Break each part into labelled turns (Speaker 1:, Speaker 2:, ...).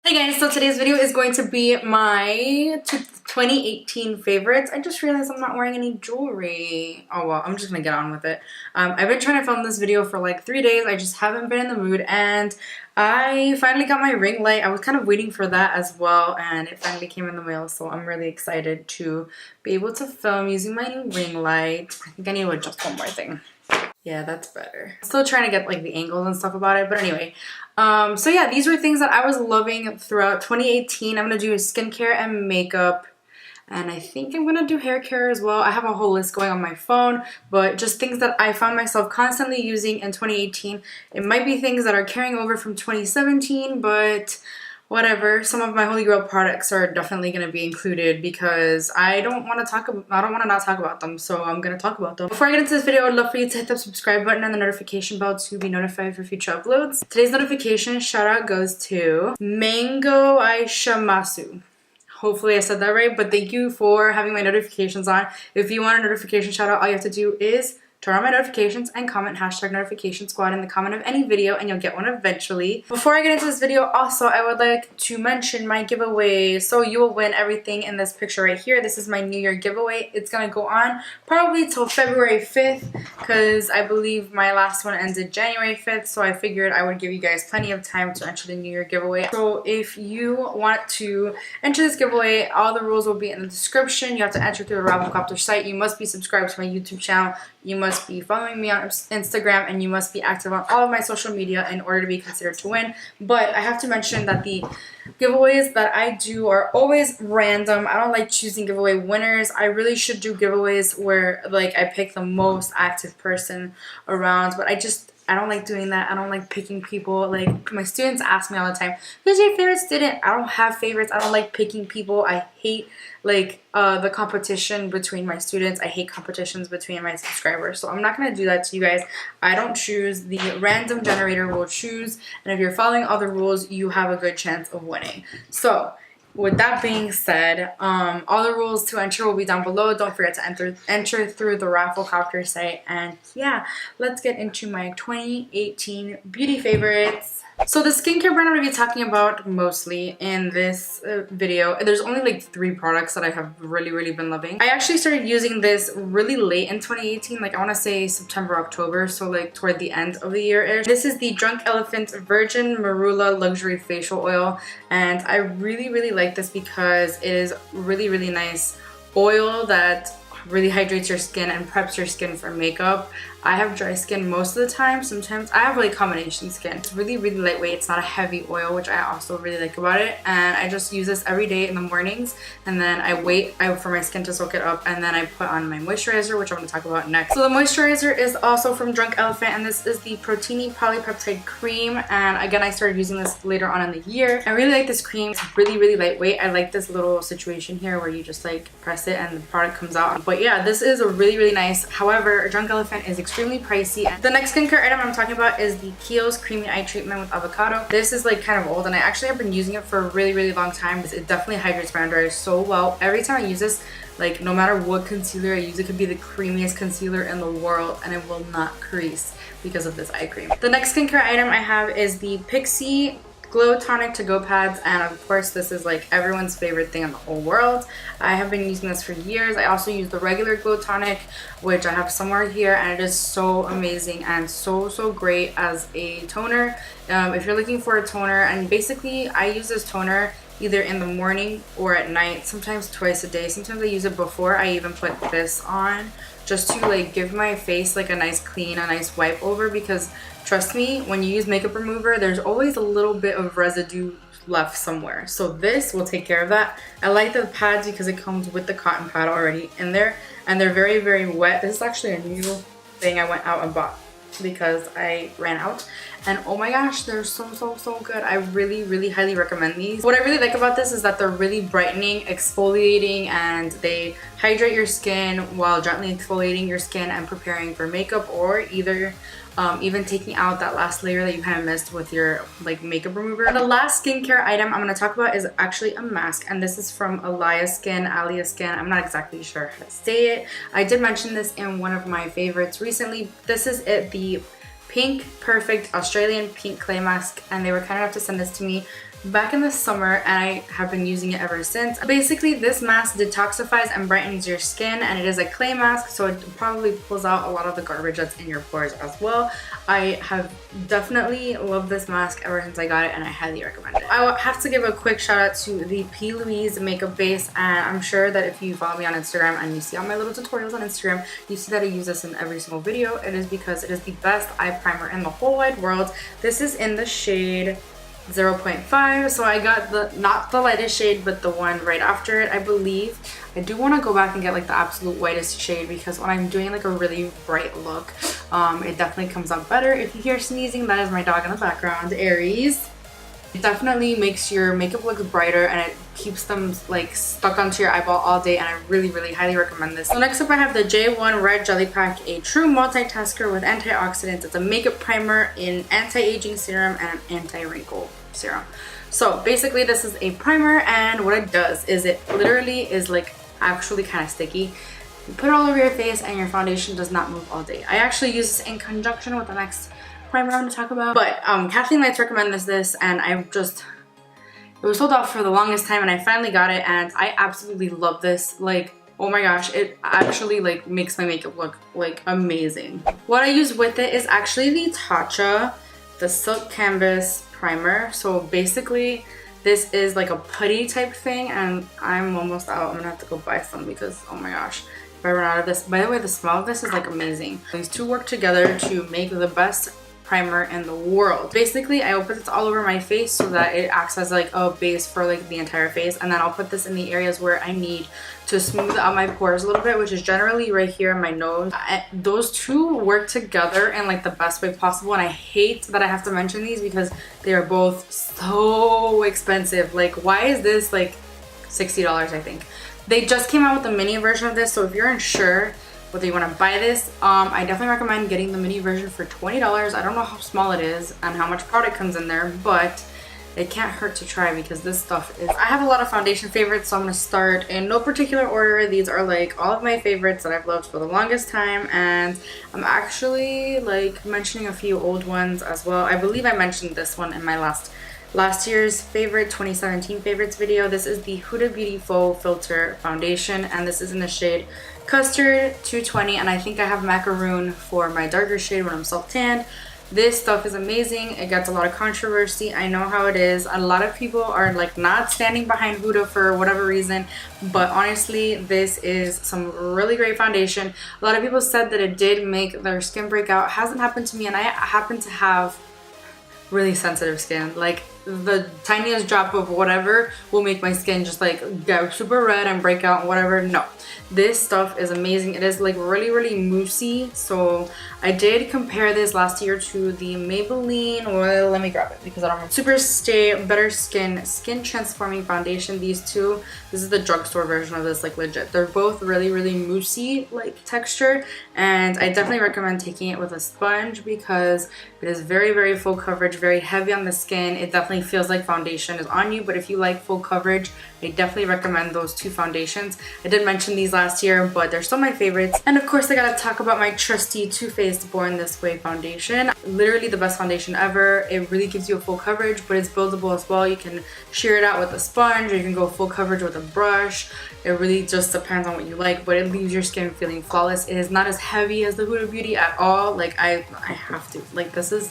Speaker 1: Hey guys, so today's video is going to be my 2018 favorites. I just realized I'm not wearing any jewelry. Oh well, I'm just gonna get on with it. I've been trying to film this video for like 3 days. I just haven't been in the mood, and I finally got my ring light. I was kind of waiting for that as well, and it finally came in the mail, so I'm really excited to be able to film using my new ring light. I think I need to adjust one more thing. Yeah, that's better. Still trying to get like the angles and stuff about it, but anyway. So yeah, these were things that I was loving throughout 2018. I'm gonna do skincare and makeup, and I think I'm gonna do hair care as well. I have a whole list going on my phone, but just things that I found myself constantly using in 2018. It might be things that are carrying over from 2017, but whatever. Some of my Holy Grail products are definitely going to be included because I don't want to not talk about them, so I'm going to talk about them. Before I get into this video, I would love for you to hit the subscribe button and the notification bell to be notified for future uploads. Today's notification shout out goes to Mango Aishamasu. Hopefully I said that right, but thank you for having my notifications on. If you want a notification shout out, all you have to do is turn on my notifications and comment #notification squad in the comment of any video, and you'll get one eventually. Before I get into this video, also I would like to mention my giveaway. So you will win everything in this picture right here. This is my New Year giveaway. It's gonna go on probably till February 5th because I believe my last one ended January 5th, so I figured I would give you guys plenty of time to enter the New Year giveaway. So if you want to enter this giveaway, all the rules will be in the description. You have to enter through the Ravelcopter site. You must be subscribed to my YouTube channel. You must be following me on Instagram, and you must be active on all of my social media in order to be considered to win. But I have to mention that the giveaways that I do are always random. I don't like choosing giveaway winners. I really should do giveaways where like I pick the most active person around, but I don't like doing that. I don't like picking people. Like, my students ask me all the time, who's your favorite student? I don't have favorites. I don't like picking people. I hate like the competition between my students. I hate competitions between my subscribers. So I'm not going to do that to you guys. I don't choose. The random generator will choose. And if you're following all the rules, you have a good chance of winning. So with that being said, all the rules to enter will be down below. Don't forget to enter through the Ravelcopter site. And yeah, let's get into my 2018 beauty favorites. So the skincare brand I'm going to be talking about mostly in this video, there's only like 3 products that I have really been loving. I actually started using this really late in 2018, like I want to say September, October, so like toward the end of the year-ish. This is the Drunk Elephant Virgin Marula Luxury Facial Oil, and I really like this because it is really nice oil that really hydrates your skin and preps your skin for makeup. I have dry skin most of the time. Sometimes I have like combination skin. It's really lightweight. It's not a heavy oil, which I also really like about it. And I just use this every day in the mornings, and then I wait for my skin to soak it up, and then I put on my moisturizer, which I'm going to talk about next. So the moisturizer is also from Drunk Elephant, and this is the Protini Polypeptide Cream. And again, I started using this later on in the year. I really like this cream. It's really lightweight. I like this little situation here where you just like press it and the product comes out. But yeah, this is a really nice. However, Drunk Elephant is extremely pricey. The next skincare item I'm talking about is the Kiehl's Creamy Eye Treatment with Avocado. This is like kind of old, and I actually have been using it for a really long time because it definitely hydrates my under eyes so well. Every time I use this, like no matter what concealer I use, it could be the creamiest concealer in the world and it will not crease because of this eye cream. The next skincare item I have is the Pixi Glow Tonic To Go pads, and of course this is like everyone's favorite thing in the whole world. I have been using this for years. I also use the regular Glow Tonic, which I have somewhere here, and it is so amazing and so great as a toner. If you're looking for a toner, and basically I use this toner either in the morning or at night, sometimes twice a day. Sometimes I use it before I even put this on, just to like give my face like a nice clean, a nice wipe over, because trust me, when you use makeup remover, there's always a little bit of residue left somewhere. So this will take care of that. I like the pads because it comes with the cotton pad already in there, and they're very wet. This is actually a new thing I went out and bought because I ran out, and oh my gosh, they're so good. I really highly recommend these. What I really like about this is that they're really brightening, exfoliating, and they hydrate your skin while gently exfoliating your skin and preparing for makeup, or either even taking out that last layer that you kind of missed with your like makeup remover. The last skincare item I'm going to talk about is actually a mask, and this is from Alia Skin. I'm not exactly sure how to say it. I did mention this in one of my favorites recently. This is it, the Pink Perfect Australian Pink Clay Mask, and they were kind enough to send this to me back in the summer and I have been using it ever since. Basically, this mask detoxifies and brightens your skin, and it is a clay mask, so it probably pulls out a lot of the garbage that's in your pores as well. I have definitely loved this mask ever since I got it, and I highly recommend it. I have to give a quick shout out to the P. Louise makeup base, and I'm sure that if you follow me on Instagram and you see all my little tutorials on Instagram, you see that I use this in every single video. It is because it is the best eye primer in the whole wide world. This is in the shade 0.5, so I got the not the lightest shade but the one right after it, I believe. I do want to go back and get like the absolute whitest shade, because when I'm doing like a really bright look, it definitely comes out better. If you hear sneezing, that is my dog in the background, Aries. It definitely makes your makeup look brighter, and it keeps them like stuck onto your eyeball all day, and I really highly recommend this. So next up I have the J1 Red Jelly Pack, a true multitasker with antioxidants. It's a makeup primer, an anti-aging serum, and an anti-wrinkle serum. So basically this is a primer, and what it does is it literally is like actually kind of sticky. You put it all over your face and your foundation does not move all day. I actually use this in conjunction with the next primer I'm going to talk about, but Kathleen Lights recommended this, and it was sold out for the longest time, and I finally got it, and I absolutely love this. Like, oh my gosh, it actually like makes my makeup look like amazing. What I use with it is actually the Tatcha, the Silk Canvas primer. So basically this is like a putty type thing, and I'm almost out. I'm gonna have to go buy some because oh my gosh, if I run out of this. By the way, the smell of this is like amazing. These two work together to make the best primer in the world. Basically, I will put this all over my face so that it acts as like a base for like the entire face, and then I'll put this in the areas where I need to smooth out my pores a little bit, which is generally right here in my nose. Those two work together in like the best way possible, and I hate that I have to mention these because they are both so expensive. Like, why is this like $60, I think? They just came out with the mini version of this, so if you're unsure whether you want to buy this, I definitely recommend getting the mini version for $20. I don't know how small it is and how much product comes in there, but it can't hurt to try because this stuff is... I have a lot of foundation favorites, so I'm going to start in no particular order. These are like all of my favorites that I've loved for the longest time, and I'm actually like mentioning a few old ones as well. I believe I mentioned this one in my last year's favorite 2017 favorites video. This is the Huda Beauty Faux Filter Foundation, and this is in the shade Custard 220, and I think I have Macaroon for my darker shade when I'm self-tanned. This stuff is amazing. It gets a lot of controversy. I know how it is. A lot of people are like not standing behind Huda for whatever reason, but honestly, this is some really great foundation. A lot of people said that it did make their skin break out. It hasn't happened to me, and I happen to have really sensitive skin. Like, the tiniest drop of whatever will make my skin just like get super red and break out and whatever. No, this stuff is amazing. It is like really moussey. So I did compare this last year to the Maybelline, well, let me grab it because I don't know, Super Stay Better Skin Transforming Foundation. These two, this is the drugstore version of this, like legit. They're both really moussey like texture, and I definitely recommend taking it with a sponge because it is very full coverage, very heavy on the skin. It definitely feels like foundation is on you, but if you like full coverage, I definitely recommend those two foundations. I did mention these last year, but they're still my favorites. And of course, I gotta talk about my trusty Too Faced Born This Way foundation. Literally the best foundation ever. It really gives you a full coverage, but it's buildable as well. You can sheer it out with a sponge, or you can go full coverage with a brush. It really just depends on what you like, but it leaves your skin feeling flawless. It is not as heavy as the Huda Beauty at all. Like, I have to, like, this is,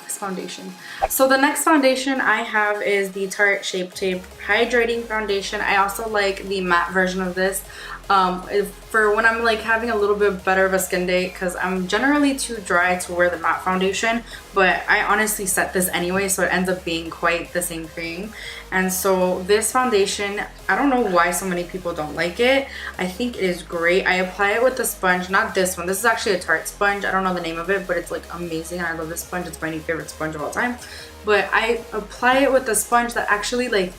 Speaker 1: foundation. So the next foundation I have is the Tarte Shape Tape Hydrating Foundation. I also like the matte version of this for when I'm like having a little bit better of a skin day, because I'm generally too dry to wear the matte foundation, but I honestly set this anyway, so it ends up being quite the same thing. And so this foundation, I don't know why so many people don't like it. I think it is great. I apply it with the sponge, not this one. This is actually a Tarte sponge. I don't know the name of it, but it's like amazing. I love this sponge. It's my new favorite sponge of all time. But I apply it with the sponge that actually like,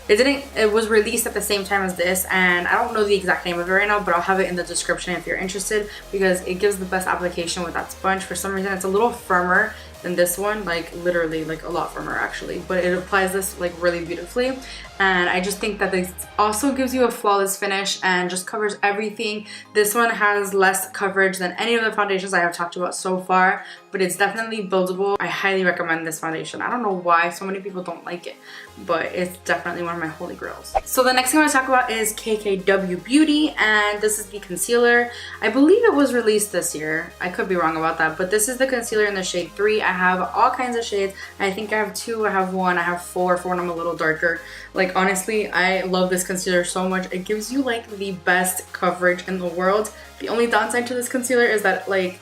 Speaker 1: it was released at the same time as this, and I don't know the exact name of it right now, but I'll have it in the description if you're interested, because it gives the best application with that sponge. For some reason, it's a little firmer than this one, like literally like a lot firmer actually, but it applies this like really beautifully. And I just think that this also gives you a flawless finish and just covers everything. This one has less coverage than any of the foundations I have talked about so far, but but it's definitely buildable. I highly recommend this foundation. I don't know why so many people don't like it, but it's definitely one of my holy grails. So the next thing I want to talk about is KKW Beauty, and this is the concealer. I believe it was released this year. I could be wrong about that, but this is the concealer in the shade 3. I have all kinds of shades. I think I have 2, I have 1, I have 4 for when I'm a little darker. Like, honestly, I love this concealer so much. It gives you like the best coverage in the world. The only downside to this concealer is that like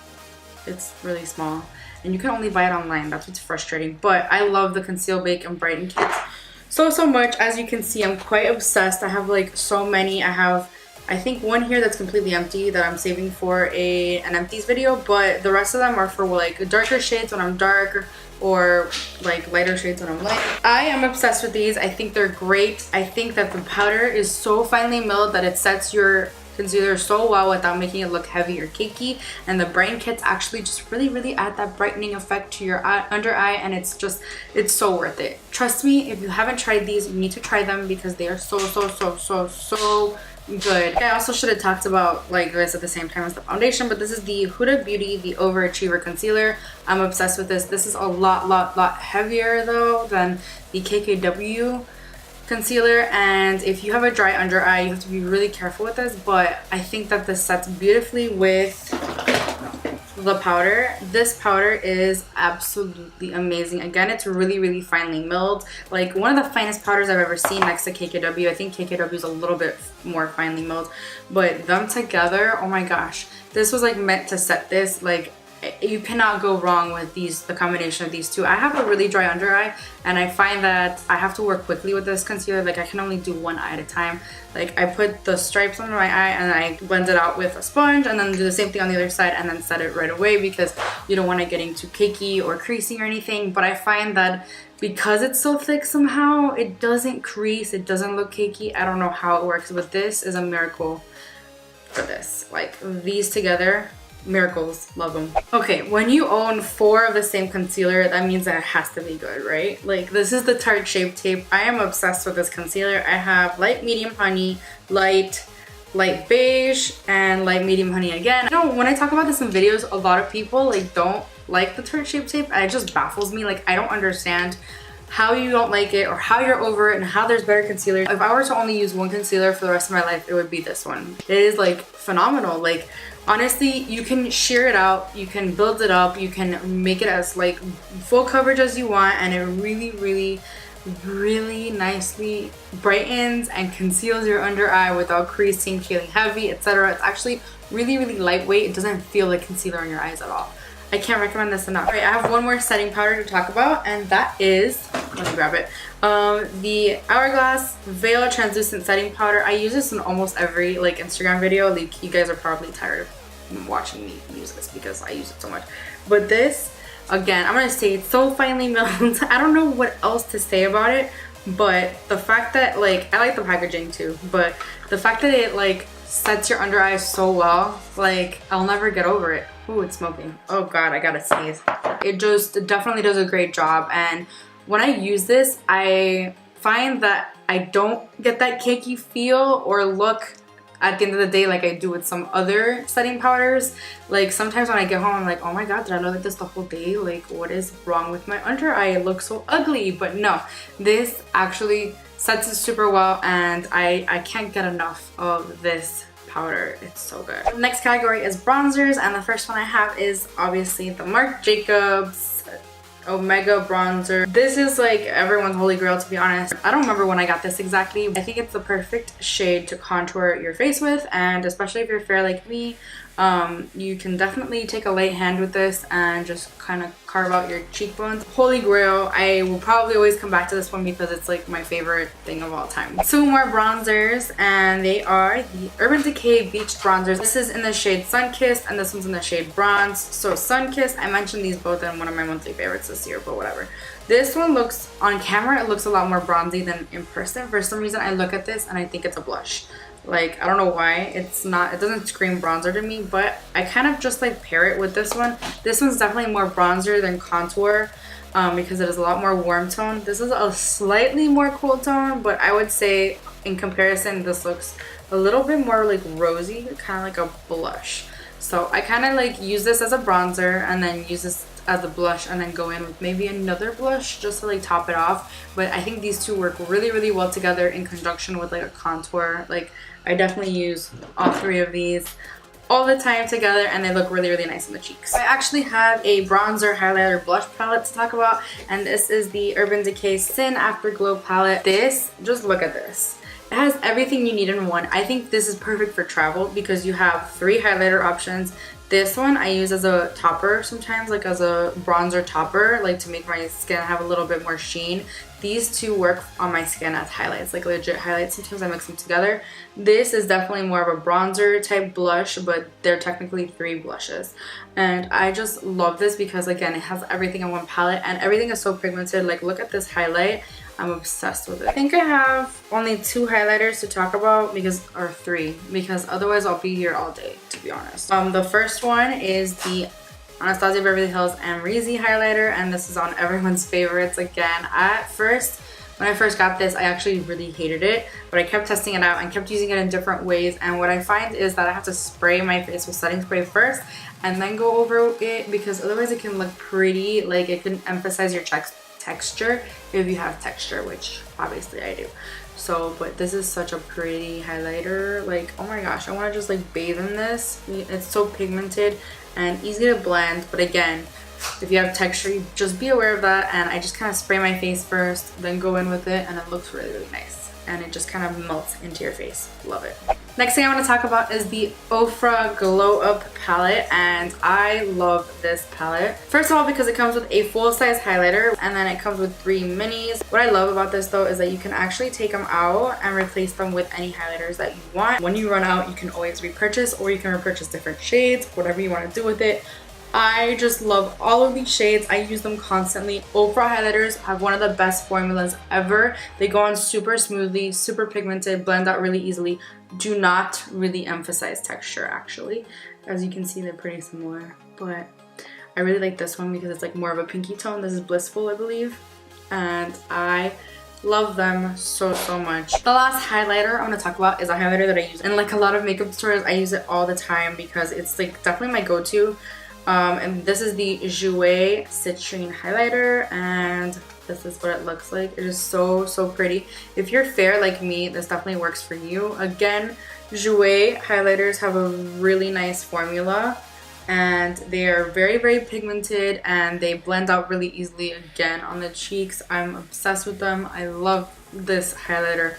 Speaker 1: it's really small and you can only buy it online. That's what's frustrating, but I love the Conceal Bake and Brighten kits so much. As you can see, I'm quite obsessed. I have like so many. I have, I think, one here that's completely empty that I'm saving for an empties video, but the rest of them are for like darker shades when I'm dark, or like lighter shades when I'm light. I am obsessed with these. I think they're great. I think that the powder is so finely milled that it sets your concealer so well without making it look heavy or cakey, and the Brighten kits actually just really add that brightening effect to your under eye, and it's so worth it. Trust me, if you haven't tried these, you need to try them because they are so good. I also should have talked about like this at the same time as the foundation, but this is the Huda Beauty, the Overachiever Concealer. I'm obsessed with this. This is a lot heavier though than the KKW concealer, and if you have a dry under eye, you have to be really careful with this, but I think that this sets beautifully with the powder. This powder is absolutely amazing. Again, it's really finely milled, like one of the finest powders I've ever seen next to KKW. I think KKW is a little bit more finely milled, but them together, oh my gosh, this was like meant to set this. Like, you cannot go wrong with the combination of these two. I have a really dry under eye, and I find that I have to work quickly with this concealer. Like, I can only do one eye at a time. Like, I put the stripes under my eye and I blend it out with a sponge, and then do the same thing on the other side and then set it right away because you don't want it getting too cakey or creasing or anything. But I find that because it's so thick, somehow it doesn't crease, it doesn't look cakey. I don't know how it works, but this is a miracle for this. Like, these together, miracles. Love them. Okay, when you own 4 of the same concealer, that means that it has to be good, right? Like, this is the Tarte Shape Tape. I am obsessed with this concealer. I have light, medium honey, light beige, and light medium honey again. You know, when I talk about this in videos, a lot of people like don't like the Tarte Shape Tape, and it just baffles me. Like, I don't understand how you don't like it or how you're over it and how there's better concealer. If I were to only use one concealer for the rest of my life, it would be this one. It is like phenomenal. Like, honestly, you can sheer it out, you can build it up, you can make it as like full coverage as you want, and it really nicely brightens and conceals your under eye without creasing, feeling heavy, etc. It's actually really lightweight. It doesn't feel like concealer on your eyes at all. I can't recommend this enough. All right, I have one more setting powder to talk about, and that is, let me grab it, the Hourglass Veil Translucent Setting Powder. I use this in almost every like Instagram video. Like, you guys are probably tired of watching me use this because I use it so much. But this, again, I'm gonna say it's so finely milled. I don't know what else to say about it, but the fact that, like, I like the packaging too, but the fact that it like sets your under eye so well, like, I'll never get over it. Ooh, it's smoking. Oh god, I gotta sneeze. It just definitely does a great job, and when I use this, I find that I don't get that cakey feel or look at the end of the day like I do with some other setting powders. Like, sometimes when I get home, I'm like, oh my god, did I look like this the whole day? Like, what is wrong with my under eye? It looks so ugly. But no, this actually sets it super well, and I can't get enough of this powder. It's so good. The next category is bronzers, and the first one I have is obviously the Marc Jacobs Omega bronzer. This is like everyone's holy grail, to be honest. I don't remember when I got this exactly. I think it's the perfect shade to contour your face with, and especially if you're fair like me, you can definitely take a light hand with this and just kind of carve out your cheekbones. Holy grail. I will probably always come back to this one because it's like my favorite thing of all time. 2 more bronzers, and they are the Urban Decay Beach Bronzers. This is in the shade Sunkissed, and this one's in the shade Bronze. So Sunkissed, I mentioned these both in one of my monthly favorites this year, but whatever. This one looks, on camera, it looks a lot more bronzy than in person. For some reason, I look at this and I think it's a blush. Like, I don't know why. It's not, it doesn't scream bronzer to me, but I kind of just like pair it with this one. This one's definitely more bronzer than contour because it is a lot more warm tone. This is a slightly more cool tone, but I would say in comparison, this looks a little bit more like rosy, kind of like a blush. So I kind of like use this as a bronzer and then use this as a blush and then go in with maybe another blush just to like top it off. But I think these two work really, really well together in conjunction with like a contour. Like I definitely use all three of these all the time together, and they look really, really nice on the cheeks. I actually have a bronzer, highlighter, blush palette to talk about, and this is the Urban Decay Sin Afterglow palette. This, just look at this. It has everything you need in one. I think this is perfect for travel because you have 3 highlighter options. This one I use as a topper sometimes, like as a bronzer topper, like to make my skin have a little bit more sheen. These two work on my skin as highlights, like legit highlights. Sometimes I mix them together. This is definitely more of a bronzer type blush, but they're technically 3 blushes. And I just love this because, again, it has everything in one palette and everything is so pigmented. Like, look at this highlight. I'm obsessed with it. I think I have only 2 highlighters to talk about or 3, because otherwise I'll be here all day, to be honest. The first one is the Anastasia Beverly Hills Amrezy highlighter, and this is on everyone's favorites again. When I first got this, I actually really hated it, but I kept testing it out and kept using it in different ways. And what I find is that I have to spray my face with setting spray first and then go over it, because otherwise it can look pretty, like it can emphasize your texture if you have texture, which obviously I do. So, but this is such a pretty highlighter. Like, oh my gosh, I want to just like bathe in this. It's so pigmented and easy to blend, but again, if you have texture, you just be aware of that. And I just kind of spray my face first, then go in with it, and it looks really, really nice. And it just kind of melts into your face. Love it. Next thing I want to talk about is the Ofra Glow Up palette, and I love this palette. First of all, because it comes with a full-size highlighter, and then it comes with 3 minis. What I love about this though is that you can actually take them out and replace them with any highlighters that you want. When you run out, you can always repurchase, or you can repurchase different shades, whatever you want to do with it. I just love all of these shades. I use them constantly. Ofra highlighters have one of the best formulas ever. They go on super smoothly, super pigmented, blend out really easily. Do not really emphasize texture, actually. As you can see, they're pretty similar. But I really like this one because it's like more of a pinky tone. This is Blissful, I believe. And I love them so, so much. The last highlighter I want to talk about is a highlighter that I use in like a lot of makeup stores. I use it all the time because it's like definitely my go-to. And this is the Jouer Citrine highlighter, and this is what it looks like. It is so, so pretty. If you're fair like me, this definitely works for you. Again, Jouer highlighters have a really nice formula, and they are very, very pigmented, and they blend out really easily again on the cheeks. I'm obsessed with them. I love this highlighter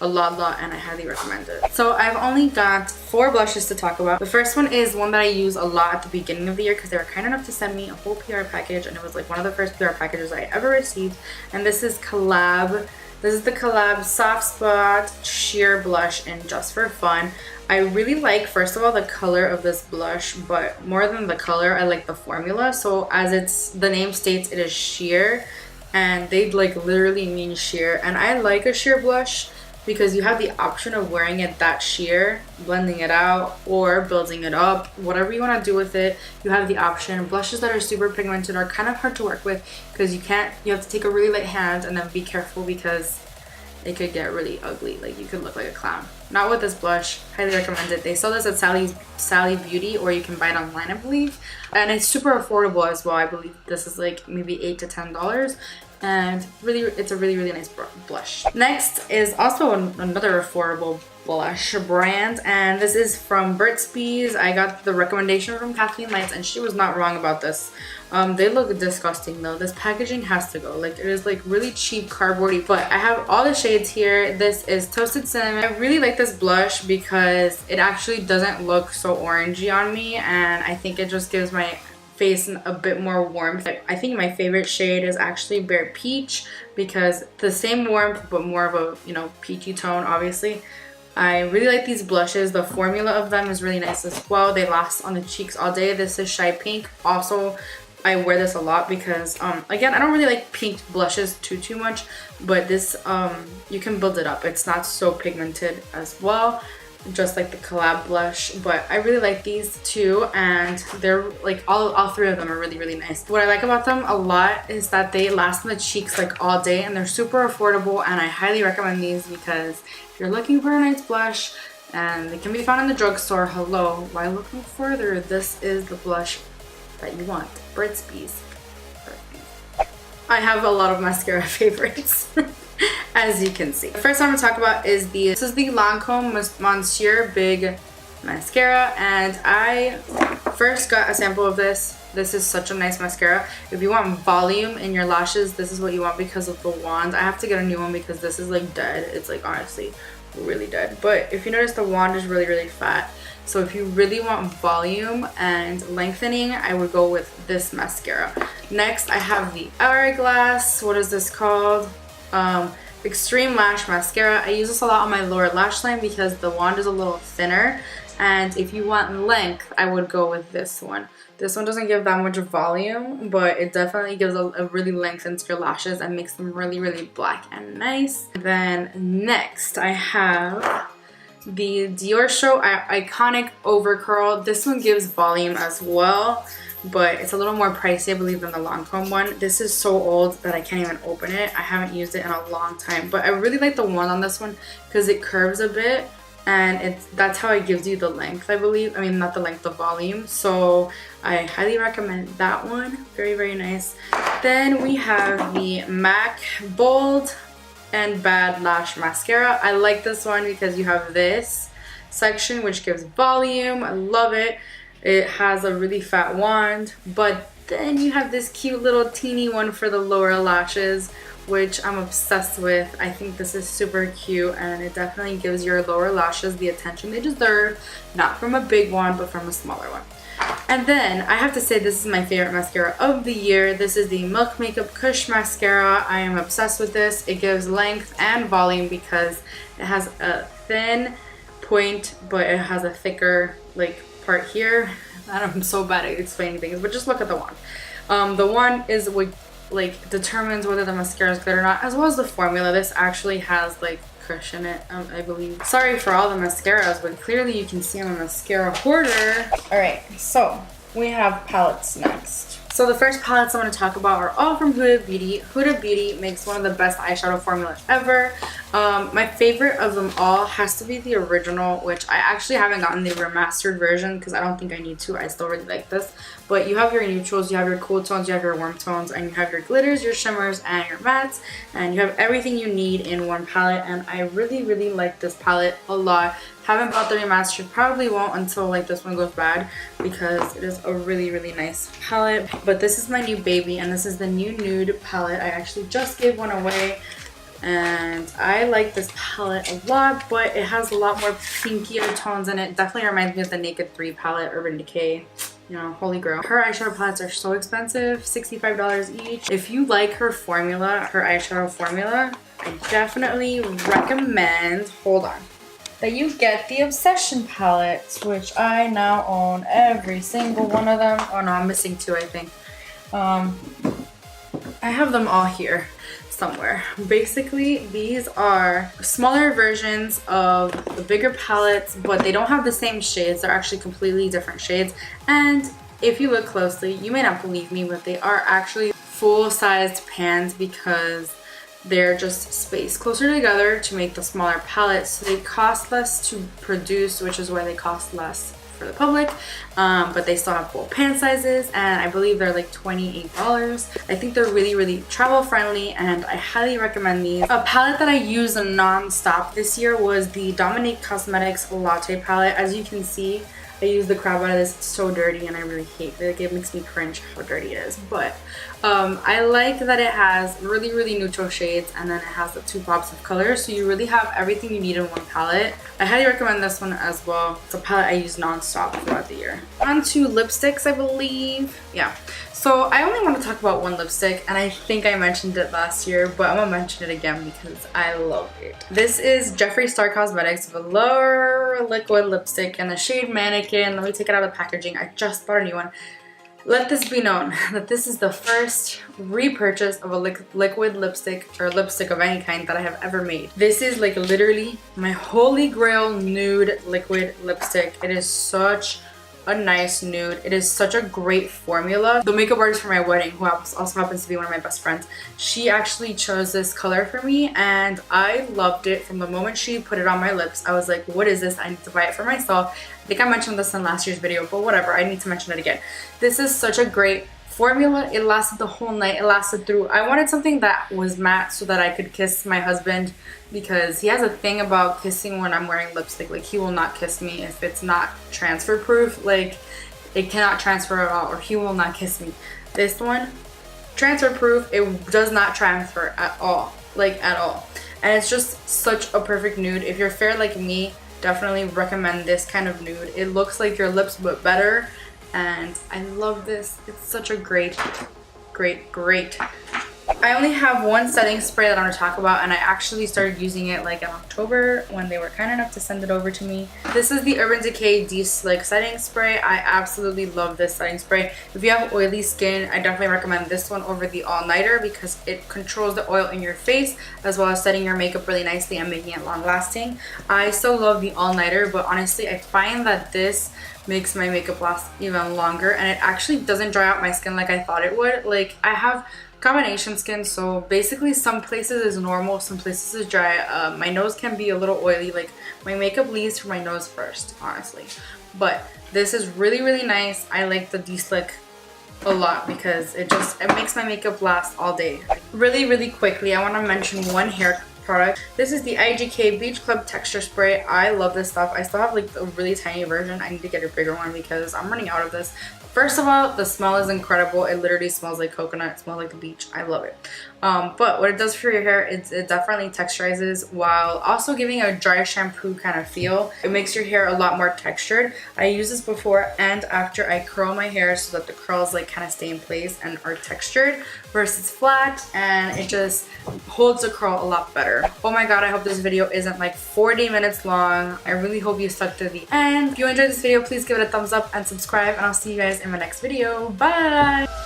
Speaker 1: a lot, and I highly recommend it. So I've only got 4 blushes to talk about. The first one is one that I use a lot at the beginning of the year because they were kind enough to send me a whole PR package, and it was like one of the first PR packages I ever received. And this is Collab. This is the Collab Soft Spot Sheer Blush in Just for Fun. I really like, first of all, the color of this blush, but more than the color, I like the formula. So as the name states, it is sheer, and they like literally mean sheer. And I like a sheer blush because you have the option of wearing it that sheer, blending it out, or building it up. Whatever you want to do with it, you have the option. Blushes that are super pigmented are kind of hard to work with because you have to take a really light hand and then be careful because it could get really ugly. Like you could look like a clown. Not with this blush. Highly recommend it. They sell this at Sally Beauty, or you can buy it online, I believe. And it's super affordable as well. I believe this is like maybe $8 to $10. And really, it's a really, really nice blush. Next is also another affordable blush brand, and this is from Burt's Bees. I got the recommendation from Kathleen Lights, and she was not wrong about this. They look disgusting though. This packaging has to go. Like, it is like really cheap cardboardy, but I have all the shades here. This is Toasted Cinnamon. I really like this blush because it actually doesn't look so orangey on me, and I think it just gives my face a bit more warmth. I think my favorite shade is actually Bare Peach because the same warmth but more of a, peachy tone, obviously. I really like these blushes. The formula of them is really nice as well. They last on the cheeks all day. This is Shy Pink. Also, I wear this a lot because again, I don't really like pink blushes too much, but this you can build it up. It's not so pigmented as well, just like the Collab blush, but I really like these two, and they're like all 3 of them are really, really nice. What I like about them a lot is that they last on the cheeks like all day, and they're super affordable, and I highly recommend these because if you're looking for a nice blush, and they can be found in the drugstore, hello, why looking further? This is the blush that you want. Burt's Bees. I have a lot of mascara favorites, as you can see. The first one I'm gonna talk about is this is the Lancome Monsieur Big Mascara, and I first got a sample of this. This is such a nice mascara. If you want volume in your lashes, this is what you want because of the wand. I have to get a new one because this is like dead. It's like honestly really dead. But if you notice, the wand is really fat. So if you really want volume and lengthening, I would go with this mascara. Next, I have the Hourglass. What is this called? Extreme Lash Mascara. I use this a lot on my lower lash line because the wand is a little thinner. And if you want length, I would go with this one. This one doesn't give that much volume, but it definitely gives a really lengthens your lashes and makes them really black and nice. Then next, I have the Dior Show Iconic Over Curl. This one gives volume as well, but it's a little more pricey, I believe, than the Lancome one. This is so old that I can't even open it. I haven't used it in a long time, but I really like the wand on this one because it curves a bit, and that's how it gives you the length, I believe. I mean, not the length, the volume. So I highly recommend that one. Very nice. Then we have the MAC Bold and Bad Lash Mascara. I like this one because you have this section which gives volume. I love it. It has a really fat wand, but then you have this cute little teeny one for the lower lashes, which I'm obsessed with. I think this is super cute, and it definitely gives your lower lashes the attention they deserve, not from a big one, but from a smaller one. And then I have to say, this is my favorite mascara of the year. This is the Milk Makeup Kush Mascara. I am obsessed with this. It gives length and volume because it has a thin point, but it has a thicker like part here. I'm so bad at explaining things, but just look at the wand. The wand is what like determines whether the mascara is good or not, as well as the formula. This actually has like kush in it, I believe. Sorry for all the mascaras, but clearly you can see I'm a mascara hoarder. Alright, so we have palettes next. So the first palettes I'm going to talk about are all from Huda Beauty. Huda Beauty makes one of the best eyeshadow formulas ever. My favorite of them all has to be the original, which I actually haven't gotten the remastered version because I don't think I need to. I still really like this. But you have your neutrals, you have your cool tones, you have your warm tones, and you have your glitters, your shimmers, and your mattes. And you have everything you need in one palette. And I really like this palette a lot. Haven't bought the remastered, probably won't until like this one goes bad, because it is a really nice palette. But this is my new baby, and this is the new nude palette. I actually just gave one away, and I like this palette a lot, but it has a lot more pinkier tones in it. Definitely reminds me of the Naked 3 palette, Urban Decay. You know, holy grail. Her eyeshadow palettes are so expensive, $65 each. If you like her formula, her eyeshadow formula, I definitely recommend, hold on, that you get the Obsession palettes, which I now own every single one of them. Oh no, I'm missing two, I think. I have them all here somewhere. Basically, these are smaller versions of the bigger palettes, but they don't have the same shades. They're actually completely different shades. And if you look closely, you may not believe me, but they are actually full-sized pans because they're just spaced closer together to make the smaller palettes. So they cost less to produce, which is why they cost less for the public, but they still have full pan sizes, and I believe they're like $28. I think they're really travel friendly, and I highly recommend these. A palette that I used non-stop this year was the Dominique Cosmetics Latte palette. As you can see, I use the crap out of this. It's so dirty and I really hate it. Like, it makes me cringe how dirty it is. But I like that it has really neutral shades, and then it has the two pops of color. So you really have everything you need in one palette. I highly recommend this one as well. It's a palette I use non-stop throughout the year. On to lipsticks, I believe. Yeah. So I only want to talk about one lipstick, and I think I mentioned it last year, but I'm gonna mention it again because I love it. This is Jeffree Star Cosmetics Velour Liquid Lipstick in the shade Mannequin. Let me take it out of the packaging. I just bought a new one. Let this be known that this is the first repurchase of a liquid lipstick, or lipstick of any kind, that I have ever made. This is like literally my holy grail nude liquid lipstick. It is such a nice nude. It is such a great formula. The makeup artist for my wedding, who also happens to be one of my best friends, she actually chose this color for me and I loved it from the moment she put it on my lips. I was like, what is this? I need to buy it for myself. I think I mentioned this in last year's video, but whatever, I need to mention it again. This is such a great formula. It lasted the whole night. It lasted through. I wanted something that was matte so that I could kiss my husband, because he has a thing about kissing when I'm wearing lipstick. Like, he will not kiss me if it's not transfer proof. Like, it cannot transfer at all, or he will not kiss me. This one, transfer proof. It does not transfer at all, like at all. And it's just such a perfect nude. If you're fair like me, definitely recommend this kind of nude. It looks like your lips but better. And I love this. It's such a great. I only have one setting spray that I'm gonna talk about, and I actually started using it like in October when they were kind enough to send it over to me. This is the Urban Decay De-Slick setting spray. I absolutely love this setting spray. If you have oily skin, I definitely recommend this one over the All Nighter because it controls the oil in your face as well as setting your makeup really nicely and making it long lasting. I still love the All Nighter, but honestly I find that this makes my makeup last even longer, and it actually doesn't dry out my skin like I thought it would. Like, I have combination skin, so basically some places is normal, some places is dry. My nose can be a little oily. Like, my makeup leaves from my nose first, honestly. But this is really nice. I like the De-Slick a lot because it makes my makeup last all day. Really quickly, I want to mention one hair product. This is the IGK Beach Club Texture Spray. I love this stuff. I still have like a really tiny version. I need to get a bigger one because I'm running out of this. First of all, the smell is incredible. It literally smells like coconut. It smells like the beach. I love it. But what it does for your hair, it definitely texturizes while also giving a dry shampoo kind of feel. It makes your hair a lot more textured. I use this before and after I curl my hair so that the curls like kind of stay in place and are textured versus flat, and it just holds the curl a lot better. Oh my god, I hope this video isn't like 40 minutes long. I really hope you stuck to the end. If you enjoyed this video, please give it a thumbs up and subscribe, and I'll see you guys in my next video. Bye!